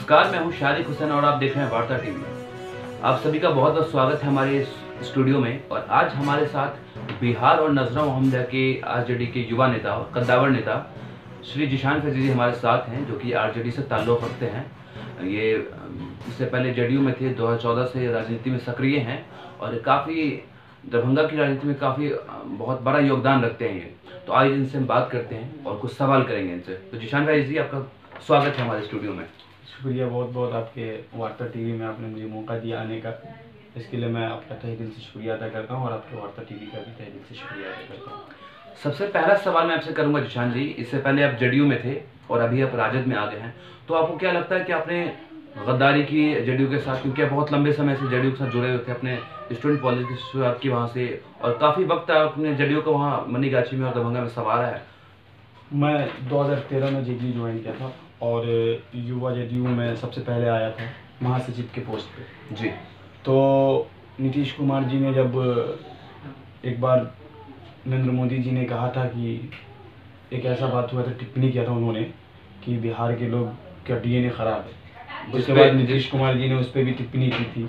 नमस्कार, मैं हूं शारिक हुसैन और आप देख रहे हैं वार्ता टीवी। आप सभी का बहुत बहुत स्वागत है हमारे इस स्टूडियो में। और आज हमारे साथ बिहार और नजरा मोहम्मदिया के आरजेडी के युवा नेता और कद्दावर नेता श्री जिशान फैजी जी हमारे साथ हैं, जो कि आरजेडी से ताल्लुक़ रखते हैं। ये इससे पहले जेडीयू में थे, 2014 से राजनीति में सक्रिय हैं और काफ़ी दरभंगा की राजनीति में काफ़ी बहुत बड़ा योगदान रखते हैं ये। तो आज इनसे हम बात करते हैं और कुछ सवाल करेंगे इनसे। तो जिशान फैजी जी, आपका स्वागत है हमारे स्टूडियो में। शुक्रिया बहुत बहुत आपके वार्ता टीवी में आपने मुझे मौका दिया आने का। इसके लिए मैं आपका तहे दिल से शुक्रिया अदा करता हूं और आपके वार्ता टीवी का भी तहे दिल से शुक्रिया अदा करता हूं। सबसे पहला सवाल मैं आपसे करूंगा जिशान जी, इससे पहले आप जेडीयू में थे और अभी आप राजद में आ गए हैं, तो आपको क्या लगता है कि आपने गद्दारी की जेडीयू के साथ, क्योंकि आप बहुत लंबे समय से जेडीयू के साथ जुड़े हुए थे, अपने स्टूडेंट कॉलेज की शुरुआत की वहाँ से और काफ़ी वक्त आपने जेडीयू को वहाँ मनीगाछी में और दरभंगा में संवारा है। मैं 2013 में जेडीयू ज्वाइन किया था और युवा जेडीयू में सबसे पहले आया था महासचिव के पोस्ट पे जी। तो नीतीश कुमार जी ने जब एक बार नरेंद्र मोदी जी ने कहा था कि एक ऐसा बात हुआ था, टिप्पणी किया था उन्होंने कि बिहार के लोग का डीएनए खराब है। उसके बाद नीतीश कुमार जी ने उस पर भी टिप्पणी की थी।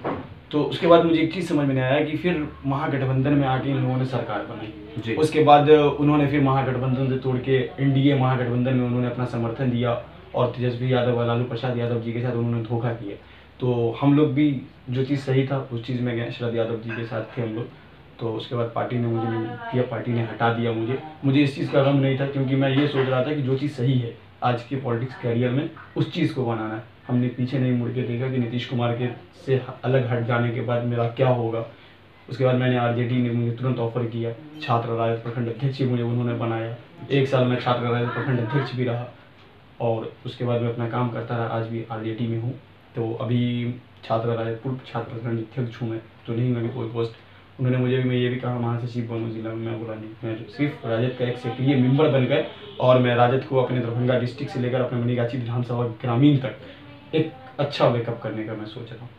तो उसके बाद मुझे एक चीज़ समझ में नहीं आया कि फिर महागठबंधन में आके इन लोगों ने सरकार बनाई। उसके बाद उन्होंने फिर महागठबंधन से तोड़ के एनडीए महागठबंधन में उन्होंने अपना समर्थन दिया और तेजस्वी यादव और लालू प्रसाद यादव जी के साथ उन्होंने धोखा किया। तो हम लोग भी जो चीज़ सही था उस चीज़ में गए, शरद यादव जी के साथ थे हम लोग। तो उसके बाद पार्टी ने मुझे नहीं किया, पार्टी ने हटा दिया मुझे इस चीज़ का गम नहीं था, क्योंकि मैं ये सोच रहा था कि जो चीज़ सही है आज के पॉलिटिक्स कैरियर में उस चीज़ को बनाना है। हमने पीछे नहीं मुड़ के देखा कि नीतीश कुमार के से अलग हट जाने के बाद मेरा क्या होगा। उसके बाद मैंने आरजेडी ने मुझे तुरंत ऑफर किया, छात्र राजद प्रखंड अध्यक्ष मुझे उन्होंने बनाया। 1 साल में छात्र राजद प्रखंड अध्यक्ष भी रहा और उसके बाद मैं अपना काम करता रहा। आज भी आरजेडी में हूँ। तो अभी छात्र राजद पूर्व छात्र प्रखंड अध्यक्ष हूँ मैं, तो नहीं मैं कोई पोस्ट। उन्होंने मुझे भी, मैं ये भी कहा महासचिव बनूँ जिला में, मैं बोला नहीं, मैं सिर्फ राजद का एक सक्रिय मेंबर बनकर और मैं राजद को अपने दरभंगा डिस्ट्रिक्ट से लेकर अपने मनीगाछी विधानसभा ग्रामीण तक एक अच्छा वेकअप करने का मैं सोच रहा हूँ।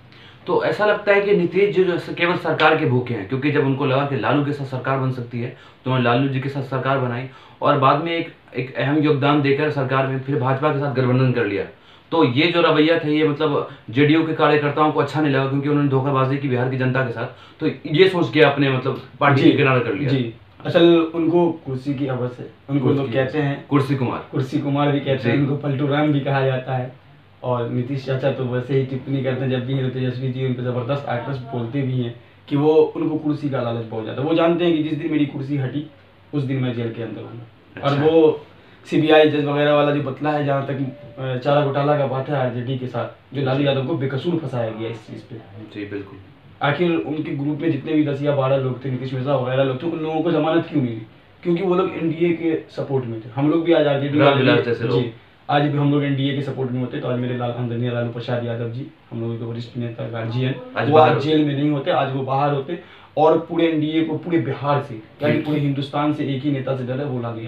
तो ऐसा लगता है कि नीतीश जी जो केवल सरकार के भूखे हैं, क्योंकि जब उनको लगा कि लालू के साथ सरकार बन सकती है तो उन्होंने लालू जी के साथ सरकार बनाई और बाद में एक अहम योगदान देकर सरकार में फिर भाजपा के साथ गठबंधन कर लिया। तो ये जो रवैया था ये मतलब जेडीयू के कार्यकर्ताओं को अच्छा नहीं लगा, क्योंकि उन्होंने धोखाबाजी की बिहार की जनता के साथ। तो ये सोच के आपने मतलब पार्टी के किनारा कर लिया। जी, असल उनको कुर्सी की हवस है, उनको लोग कहते हैं कुर्सी कुमार भी कहते हैं, उनको पलटू राम भी कहा जाता है। और नीतीश चाचा तो वैसे ही टिप्पणी करते हैं जब भी तेजस्वी जी उन पर ज़बरदस्त एक्ट्रेस बोलते भी हैं कि वो उनको कुर्सी का लालच बहुत ज़्यादा। वो जानते हैं कि जिस दिन मेरी कुर्सी हटी उस दिन मैं जेल के अंदर हूँ। और वो सीबीआई जज वगैरह वाला जो बतला है, जहाँ तक चारा घोटाला का बात है आरजेडी के साथ, जो लालू यादव को बेकसूर फंसाया गया इस चीज़ पे। जी बिल्कुल। आखिर उनके ग्रुप में जितने भी 10 या 12 लोग थे, नीतीश मिश्रा वगैरह लोग थे, उन लोगों को जमानत क्यों मिली? क्योंकि वो लोग एनडीए के सपोर्ट में थे। हम लोग भी आज आरजेडी आज भी हम लोग एनडीए के सपोर्ट में होते तो आज मेरे आदरणीय लालू प्रसाद यादव जी, हम लोगों के वरिष्ठ नेता गार्जियन, वो आज जेल में नहीं होते, आज वो बाहर होते। और पूरे एनडीए को पूरे बिहार से यानी पूरे हिंदुस्तान से एक ही नेता से डर है, वो लालू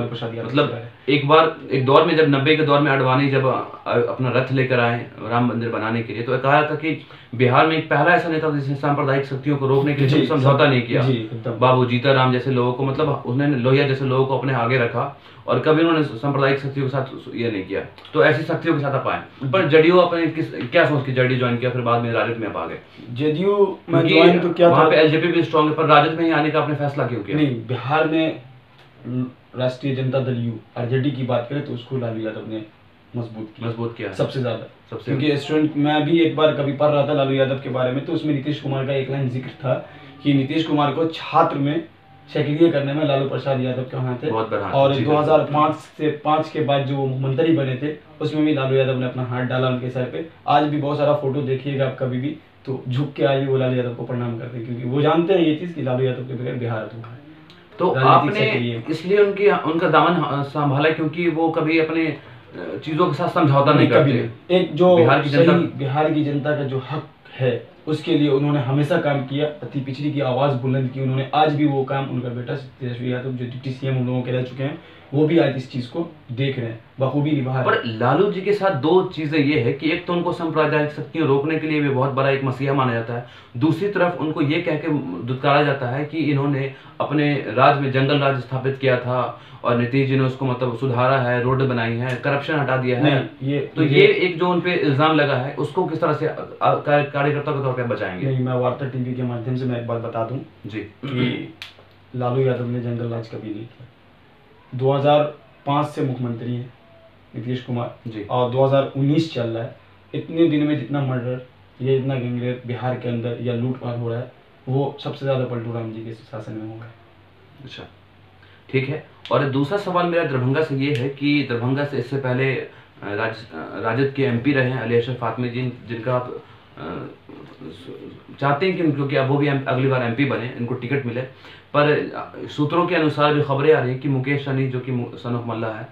प्रसाद यादव। मतलब एक दौर में जब 90 के दौर में अडवाणी जब अपना रथ लेकर आए राम मंदिर बनाने के लिए, तो कहा था कि बिहार में एक पहला ऐसा नेता जिसने सांप्रदायिक शक्तियों को रोकने के लिए समझौता नहीं किया। बाबू जीताराम जैसे लोगों को, मतलब उन्होंने लोहिया जैसे लोगों को अपने आगे रखा और कभी उन्होंने सांप्रदायिक शक्तियों के साथ ये नहीं किया। तो ऐसी शक्तियों के साथ आप आए। पर जेडीयू आपने क्या सोच के जेडीयू ज्वाइन किया, फिर बाद में राजद में आप आ गए? जेडीयू में ज्वाइन तो क्या, वहाँ पे एलजेपी भी स्ट्रांग है, पर राजद में ही आने का आपने फैसला क्यों किया? नहीं, बिहार में राष्ट्रीय जनता दल यू आरजेडी की बात करें तो उसको लालू यादव ने मजबूत किया सबसे ज्यादा। क्योंकि स्टूडेंट मैं भी एक बार कभी पढ़ रहा था लालू यादव के बारे में, तो उसमें नीतीश कुमार का एक लाइन जिक्र था कि नीतीश कुमार को छात्र में सक्रिय करने में लालू प्रसाद यादव के हाथ है। और 2005 के बाद जो मंत्री बने थे उसमें भी लालू यादव ने अपना हाथ डाला उनके सर पे। आज भी बहुत सारा फोटो देखिएगा आप कभी भी, तो झुक के आज भी वो लालू यादव को प्रणाम करते हैं, क्योंकि वो जानते हैं ये चीज कि लालू यादव के बगैर बिहार अधूरा है। तो आपने इसलिए उनका दामन संभाला क्योंकि वो कभी अपने चीजों के साथ समझौता नहीं करते। एक जो बिहार की जनता का जो हक है उसके लिए उन्होंने हमेशा काम किया, अति पिछड़ी की आवाज बुलंद की उन्होंने। आज भी वो काम उनका बेटा तेजस्वी यादव जो डिप्टी सीएम उन लोगों के रह चुके हैं वो भी आज इस चीज़ को देख रहे हैं, बखूबी निभा रहे हैं। पर लालू जी के साथ दो चीजें ये है कि एक तो उनको सांप्रदायिक शक्तियों रोकने के लिए भी बहुत बड़ा एक मसीहा माना जाता है, दूसरी तरफ उनको ये कह के दुत्कारा जाता है कि इन्होंने अपने राज्य में जंगल राज स्थापित किया था और नीतीश जी ने उसको मतलब सुधारा है, रोड बनाई है, करप्शन हटा दिया है। ये एक जो उनपे इल्जाम लगा है उसको किस तरह से कार्यकर्ता के तौर पर बचाएंगे? नहीं, मैं वार्ता टीवी के माध्यम से मैं एक बात बता दूं जी कि लालू यादव ने जंगल राज कभी नहीं किया। 2005 से मुख्यमंत्री हैं नीतीश कुमार जी, और 2019 चल रहा है। इतने दिन में जितना मर्डर, ये इतना गैंगरेप बिहार के अंदर या लूटपाट हो रहा है, वो सबसे ज़्यादा पलटू राम जी के शासन में होगा। अच्छा, ठीक है। और दूसरा सवाल मेरा दरभंगा से ये है कि दरभंगा से इससे पहले राजद के एमपी रहे हैं अली अशरफ फातमी जी, जिनका आप चाहते हैं कि क्योंकि अब वो भी अगली बार एमपी बने, इनको टिकट मिले, पर सूत्रों के अनुसार भी खबरें आ रही हैं कि मुकेश सहनी जो कि सन ऑफ मल्ला है,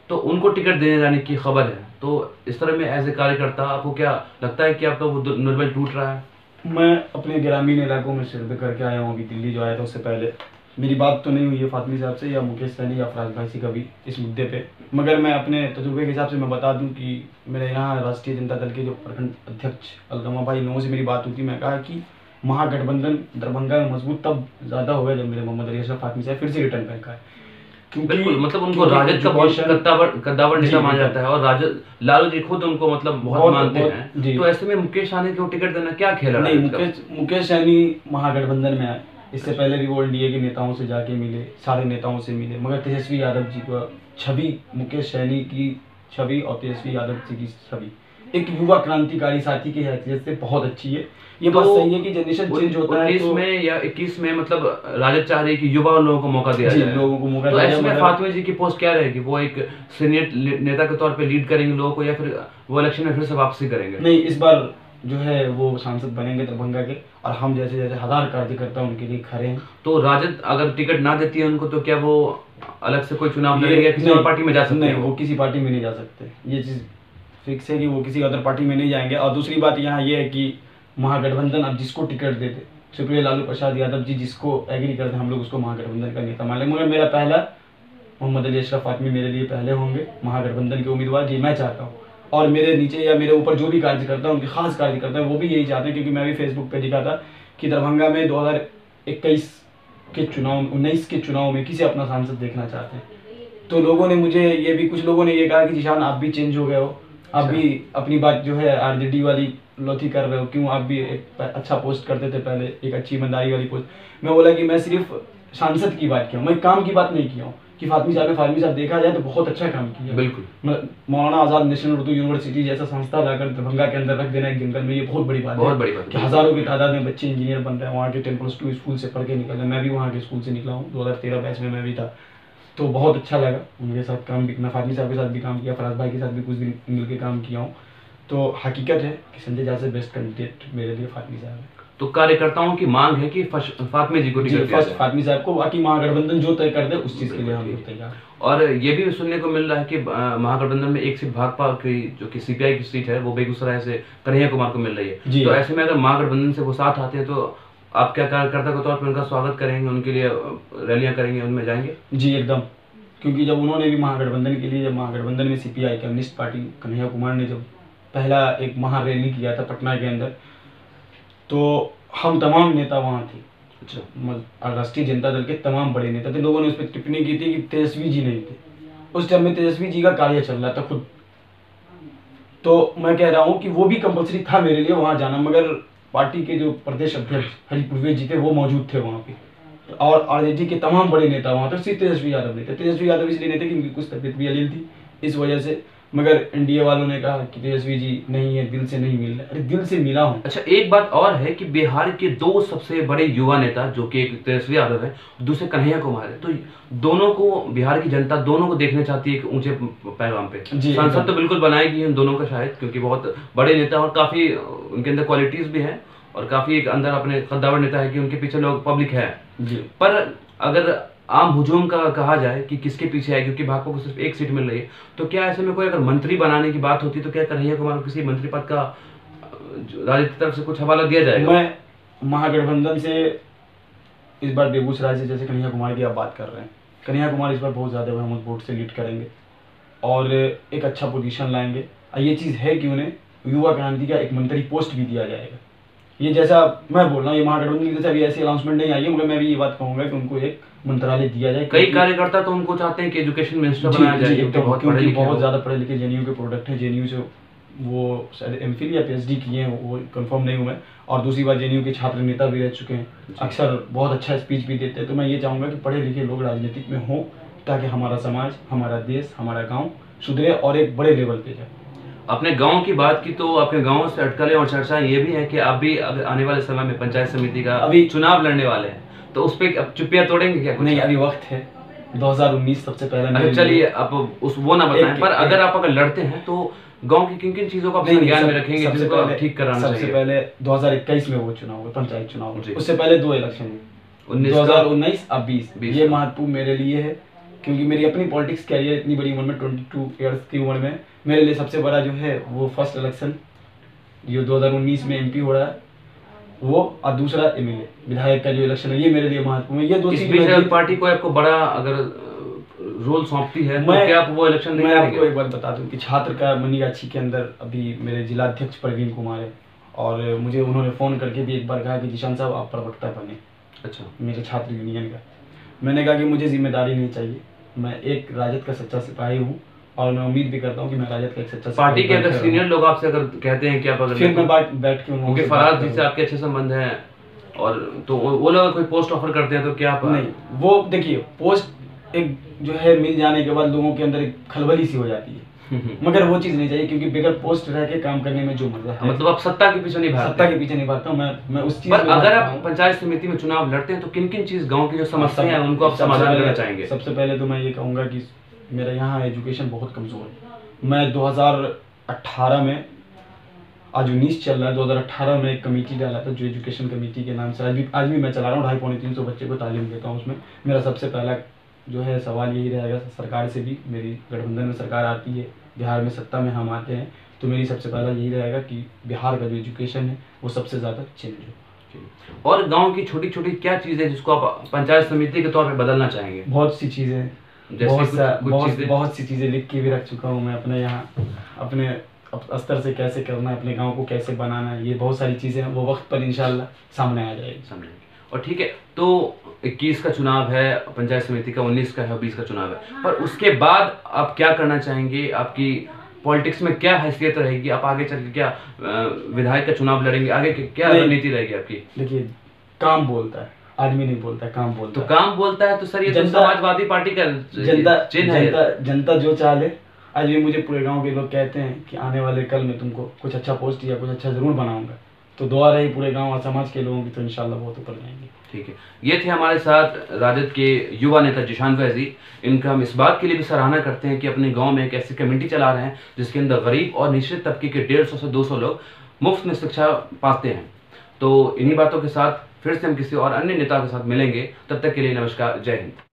तो उनको टिकट देने जाने की खबर है। तो इस तरह में एज ए कार्यकर्ता आपको क्या लगता है कि आपका वो निर्बल टूट रहा है? मैं अपने ग्रामीण इलाकों में सर्वे करके आया हूँ, अभी दिल्ली जो आया था उससे पहले मेरी बात तो नहीं हुई है फातमी साहब से या मुकेश सहनी या फराज भाई से कभी इस मुद्दे पे, मगर मैं अपने तजुर्बे के हिसाब से मैं बता दूं कि मेरे यहाँ राष्ट्रीय जनता दल के जो प्रखंड अध्यक्ष अलगमा भाई, लोगों से मेरी बात हुई थी। मैं कहा कि महागठबंधन दरभंगा में मजबूत तब ज़्यादा होगा जब मेरे मोहम्मद अली अशरफ फातमी साहब फिर से रिटर्न बैंक आए, बिल्कुल, मतलब उनको राजद का बहुत कद्दावर नेता माना जाता है और राजद लालू जी खुद उनको मतलब बहुत मानते हैं। तो ऐसे में मुकेश सहनी को टिकट देना क्या खेल रहा है? मुकेश सहनी महागठबंधन में आए, इससे पहले भी वो एनडीए के नेताओं से जाके मिले, सारे नेताओं से मिले, मगर तेजस्वी यादव जी को छवि, मुकेश सहनी की छवि और तेजस्वी यादव जी की छवि एक युवा क्रांतिकारी साथी की हैसियत से बहुत अच्छी है। ये बात सही है कि जनरेशन चेंज होता है। 19 में या 21 में मतलब राजद चाह रही है कि युवा लोगों को मौका दिया जाए, लोगों को मौका तो ऐसे में फातमी जी की पोस्ट क्या रहेगी? वो एक सीनियर नेता के तौर पे लीड करेंगे लोगों को या फिर वो इलेक्शन में फिर से वापसी करेंगे? नहीं, इस बार जो है वो सांसद बनेंगे दरभंगा के, और हम जैसे जैसे हजार कार्यकर्ता उनके लिए खड़े हैं। तो राजद अगर टिकट ना देती है उनको, तो क्या वो अलग से कोई चुनाव लड़ेंगे, किसी और पार्टी में जा सकते हैं? नहीं, वो किसी पार्टी में नहीं जा सकते, ये चीज़ फिक्स है कि वो किसी अदर पार्टी में नहीं जाएंगे। और दूसरी बात यहाँ ये है कि महागठबंधन अब जिसको टिकट देते, सुप्रिय लालू प्रसाद यादव जी जिसको एग्री करते, हम लोग उसको महागठबंधन का नेता मान लेंगे। मगर मेरा पहला मोहम्मद अली अशरफ फातमी मेरे लिए पहले होंगे महागठबंधन के उम्मीदवार, जी मैं चाहता हूँ। और मेरे नीचे या मेरे ऊपर जो भी कार्यकर्ता है, उनके खास कार्यकर्ता है, वो भी यही चाहते हैं, क्योंकि मैं भी फेसबुक पे लिखा था कि दरभंगा में 2021 के चुनाव, 19 के चुनाव में किसे अपना सांसद देखना चाहते हैं। तो लोगों ने मुझे ये भी, कुछ लोगों ने ये कहा कि जिशान आप भी चेंज हो गए हो, आप भी अपनी बात जो है आरजेडी वाली लोथी कर रहे हो, क्यों? आप भी एक अच्छा पोस्ट करते थे पहले, एक अच्छी ईमानदारी वाली पोस्ट। मैं बोला कि मैं सिर्फ सांसद की बात किया हूँ, मैं काम की बात नहीं किया हूँ। कि फातमी साहब देखा जाए तो बहुत अच्छा काम किया। बिल्कुल, मौलाना आजाद नेशनल उर्दू यूनिवर्सिटी जैसा संस्था लाकर दरभंगा के अंदर रख देना एक जंगल में, ये बहुत बड़ी बात है कि हजारों की तादाद में बच्चे इंजीनियर बन रहे हैं। वहाँ के 10+2 स्कूल से पढ़ के निकल रहे, मैं भी वहाँ के स्कूल से निकला हूँ, 2013 बैच में मैं भी था। तो बहुत अच्छा लगा उनके साथ काम भी, मैं फातमी साहब के साथ भी काम किया, फराज भाई के साथ भी कुछ दिन मिल के काम किया हूँ। तो हकीकत है कि संजय झा से बेस्ट कैंडिडेट मेरे लिए फातमी साहब है। तो कार्यकर्ताओं की मांग है कि फातमी जी को टिकट फर्स्ट फातमी साहब को, बाकी महागठबंधन जो तय कर दे उस चीज के लिए हम लोग तैयार। और ये भी सुनने को मिल रहा है कि महागठबंधन में एक सीट भाजपा की, जो कि सीपीआई की सीट है, वो बेगूसराय से कन्हैया कुमार को मिल रही है। तो ऐसे में अगर महागठबंधन से वो साथ आते हैं तो आप क्या कार्यकर्ता के तौर पर उनका स्वागत करेंगे, उनके लिए रैलियां करेंगे, उनमें जाएंगे? जी एकदम, क्योंकि जब उन्होंने भी महागठबंधन के लिए, जब महागठबंधन में CPI communist party Kanhaiya Kumar ने जब पहला एक महारैली किया था पटना के अंदर, तो हम तमाम नेता वहाँ थे। अच्छा, राष्ट्रीय जनता दल के तमाम बड़े नेता थे। लोगों ने उस पर टिप्पणी की थी कि तेजस्वी जी नहीं थे उस टाइम में, तेजस्वी जी का कार्य चल रहा था खुद। तो मैं कह रहा हूँ कि वो भी कंपल्सरी था मेरे लिए वहाँ जाना, मगर पार्टी के जो प्रदेश अध्यक्ष हरि पूर्वेश जी थे वो मौजूद थे वहाँ पे, और आरजेडी के तमाम बड़े नेता वहाँ थे, सिर्फ तेजस्वी यादव नहीं थे। तेजस्वी यादव इसलिए नहीं थे कि उनकी कुछ तबियत भी अलील थी, इस वजह से। मगर एनडीए वालों ने कहा कि तेजस्वी जी नहीं है, दिल से नहीं मिल रहे। अरे दिल से मिला हूँ। अच्छा, एक बात और है कि बिहार के दो सबसे बड़े युवा नेता, जो कि एक तेजस्वी यादव है, दूसरे कन्हैया कुमार है, तो दोनों को बिहार की जनता दोनों को देखना चाहती है ऊंचे पैगाम पे। सांसद तो बिल्कुल बनाएगी उन दोनों का शायद, क्योंकि बहुत बड़े नेता और काफी उनके अंदर क्वालिटीज भी है और काफी एक अंदर अपने कद्दावर नेता है कि उनके पीछे लोग पब्लिक है। पर अगर आम हुजूम का कहा जाए कि किसके पीछे है, क्योंकि भाजपा को सिर्फ एक सीट मिल रही है, तो क्या ऐसे में कोई अगर मंत्री बनाने की बात होती तो क्या कन्हैया कुमार को किसी मंत्री पद का राजद की तरफ से कुछ हवाला दिया जाएगा? मैं महागठबंधन से इस बार बेगूसराय से, जैसे कन्हैया कुमार की आप बात कर रहे हैं, कन्हैया कुमार इस बार बहुत ज़्यादा बहुमत वोट से लीड करेंगे और एक अच्छा पोजीशन लाएंगे। ये चीज़ है कि उन्हें युवा क्रांति का एक मंत्री पोस्ट भी दिया जाएगा। ये जैसा मैं बोल रहा हूँ, ये महागठबंधन की तरफ से अभी ऐसी अनाउंसमेंट नहीं आई है, मगर मैं भी ये बात कहूँगा कि उनको एक मंत्रालय दिया जाए। कई कार्यकर्ता तो उनको चाहते हैं कि एजुकेशन मिनिस्टर बनाया जाए, क्योंकि बहुत ज़्यादा पढ़े लिखे जेएनयू के प्रोडक्ट हैं। जेएनयू से वो शायद एमफिल या पीएचडी किए हैं, वो कंफर्म नहीं हूँ मैं। और दूसरी बात, जेएनयू के छात्र नेता भी रह चुके हैं, अक्सर बहुत अच्छा स्पीच भी देते हैं। तो मैं ये चाहूँगा कि पढ़े लिखे लोग राजनीतिक में हों, ताकि हमारा समाज, हमारा देश, हमारा गाँव सुधरे और एक बड़े लेवल पे जाए। अपने गांव की बात की तो आपके गांव से अटकलें और चर्चा ये भी है कि आप भी आने वाले समय में पंचायत समिति का अभी चुनाव लड़ने वाले हैं, तो उस पे अब चुप्पिया तोड़ेंगे क्या? नहीं, अभी वक्त है। 2019 सबसे पहले। चलिए आप उस वो ना बताएं, पर अगर आप लड़ते हैं तो गांव की किन किन चीजों को आप ध्यान में रखेंगे जिसको आप ठीक कराना चाहिए? सबसे पहले 2021 में वो चुनाव हुए, पंचायत चुनाव। उससे पहले 2 इलेक्शन हुए, 2019 अब 20। ये महत्वपूर्ण मेरे लिए है क्योंकि मेरी अपनी पॉलिटिक्स कैरियर इतनी बड़ी उम्र में, 22 ईयर्स की उम्र में, मेरे लिए सबसे बड़ा जो है वो फर्स्ट इलेक्शन जो 2019 में एमपी हो रहा है वो, और दूसरा एमएलए विधायक का जो इलेक्शन है, ये मेरे लिए महत्वपूर्ण है। ये 2 चीज़ पार्टी को आपको बड़ा अगर रोल सौंपती है तो क्या आप वो इलेक्शन नहीं करेंगे? मैं आपको एक बात बता दूं कि छात्र का मनीगाछी के अंदर अभी मेरे जिला अध्यक्ष प्रवीण कुमार है, और मुझे उन्होंने फ़ोन करके भी एक बार कहा कि जिशान साहब आप प्रवक्ता बने। अच्छा। मेरे छात्र यूनियन का। मैंने कहा कि मुझे जिम्मेदारी नहीं चाहिए, मैं एक राजद का सच्चा सिपाही हूँ और मैं उम्मीद भी करता हूँ कि मैं राजद का एक सच्चा पार्टी के अगर सीनियर लोग आपसे अगर कहते हैं कि आप अगर फिर मैं बैठ के उनके फराज जी से आपके अच्छे संबंध हैं और तो वो लोग कोई पोस्ट ऑफर करते हैं तो क्या आप? नहीं, वो देखिए पोस्ट एक जो है मिल जाने के बाद लोगों के अंदर एक खलबली सी हो जाती है, मगर वो चीज़ नहीं चाहिए क्योंकि बगैर पोस्ट रह के काम करने में जो मजा है। मतलब आप सत्ता के पीछे नहीं भागते? सत्ता के पीछे नहीं भागता हूँ मैं उस चीज़ पर अगर आप पंचायत समिति में चुनाव लड़ते हैं तो किन किन चीज़ गाँव की जो समस्याएं हैं उनको आप समाधान करना चाहेंगे? सबसे पहले तो मैं ये कहूँगा कि मेरा यहाँ एजुकेशन बहुत कमज़ोर है। मैं 2018 में, आज 19 चल रहा है, 2018 में एक कमेटी डाला था जो एजुकेशन कमेटी के नाम से आज भी मैं चला रहा हूँ। 250-300 बच्चे को तालीम देता हूँ। उसमें मेरा सबसे पहला जो है सवाल यही रहेगा, सरकार से भी, मेरी गठबंधन में सरकार आती है, बिहार में सत्ता में हम आते हैं, तो मेरी सबसे पहला यही रहेगा कि बिहार का जो एजुकेशन है वो सबसे ज़्यादा चेंज हो। और गांव की छोटी छोटी क्या चीज़ है जिसको आप पंचायत समिति के तौर पे बदलना चाहेंगे? बहुत सी चीज़ें हैं, बहुत सी चीज़ें लिख के भी रख चुका हूँ मैं अपने यहाँ, अपने स्तर से कैसे करना है, अपने गांव को कैसे बनाना है, ये बहुत सारी चीज़ें हैं, वो वक्त पर इंशाल्लाह सामने आ जाएगी। और ठीक है, तो 21 का चुनाव है पंचायत समिति का, 19 का है, 20 का चुनाव है, पर उसके बाद आप क्या करना चाहेंगे? आपकी पॉलिटिक्स में क्या हैसियत रहेगी? आप आगे चल के क्या विधायक का चुनाव लड़ेंगे? आगे क्या रणनीति रहेगी आपकी? देखिए, काम बोलता है, आदमी नहीं बोलता, काम बोलता है। तो काम बोलता है तो सर ये तो समाजवादी पार्टी का जनता जो चाह ले। आज भी मुझे पूरे गांव के लोग कहते हैं कि आने वाले कल में तुमको कुछ अच्छा पोस्ट या कुछ अच्छा जरूर बनाऊंगा, तो दुआ रही पूरे गांव और समाज के लोगों की, तो इंशाल्लाह बहुत ऊपर जाएंगे। ठीक है, ये थे हमारे साथ राजद के युवा नेता जिशान फैजी। इनका हम इस बात के लिए भी सराहना करते हैं कि अपने गांव में एक ऐसी कमेटी चला रहे हैं जिसके अंदर गरीब और निचले तबके के 150 से 200 लोग मुफ्त में शिक्षा पाते हैं। तो इन्हीं बातों के साथ फिर से हम किसी और अन्य नेता के साथ मिलेंगे, तब तक के लिए नमस्कार, जय हिंद।